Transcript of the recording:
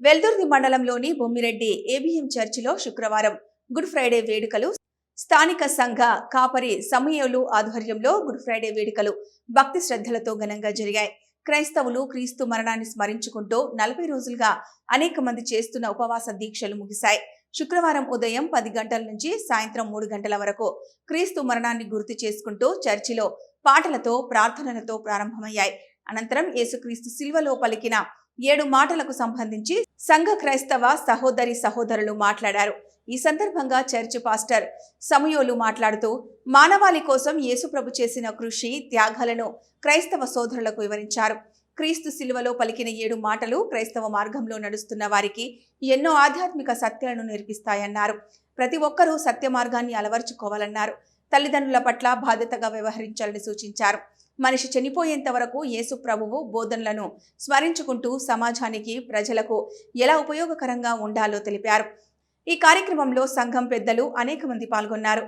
వెల్దుర్తి మండలంలోని బొమ్మిరెడ్డి ఏబిఎం చర్చిలో శుక్రవారం గుడ్ ఫ్రైడే వేడుకలు స్థానిక సంఘ కాపరి సమూయేలు ఆధ్వర్యంలో గుడ్ ఫ్రైడే వేడుకలు భక్తి శ్రద్ధలతో ఘనంగా జరిగాయి. క్రైస్తవులు క్రీస్తు మరణాన్ని స్మరించుకుంటూ 40 రోజులుగా అనేక మంది చేస్తున్న ఉపవాస దీక్షలు ముగిశాయి. శుక్రవారం ఉదయం 10 గంటల నుంచి సాయంత్రం 3 గంటల వరకు క్రీస్తు మరణాన్ని గుర్తు చేసుకుంటూ చర్చిలో పాటలతో ప్రార్థనలతో ప్రారంభమయ్యాయి. అనంతరం యేసుక్రీస్తు సిలువలో పలికిన 7 మాటలకు సంబంధించి సంఘ క్రైస్తవ సహోదరులు మాట్లాడారు. ఈ సందర్భంగా చర్చ్ పాస్టర్ సమూయేలు మాట్లాడుతూ మానవాళి కోసం యేసుప్రభు చేసిన కృషి త్యాగాలను క్రైస్తవ సోదరులకు వివరించారు. క్రీస్తు సిలువలో పలికిన 7 మాటలు క్రైస్తవ మార్గంలో నడుస్తున్న వారికి ఎన్నో ఆధ్యాత్మిక సత్యాలను నేర్పిస్తాయన్నారు. ప్రతి ఒక్కరూ సత్య మార్గాన్ని అలవర్చుకోవాలన్నారు. తల్లిదండ్రుల పట్ల బాధ్యతగా వ్యవహరించాలని సూచించారు. మనిషి చనిపోయేంత వరకు యేసు ప్రభువు బోధనలను స్మరించుకుంటూ సమాజానికి ప్రజలకు ఎలా ఉపయోగకరంగా ఉండాలో తెలిపారు. ఈ కార్యక్రమంలో సంఘం పెద్దలు అనేక మంది పాల్గొన్నారు.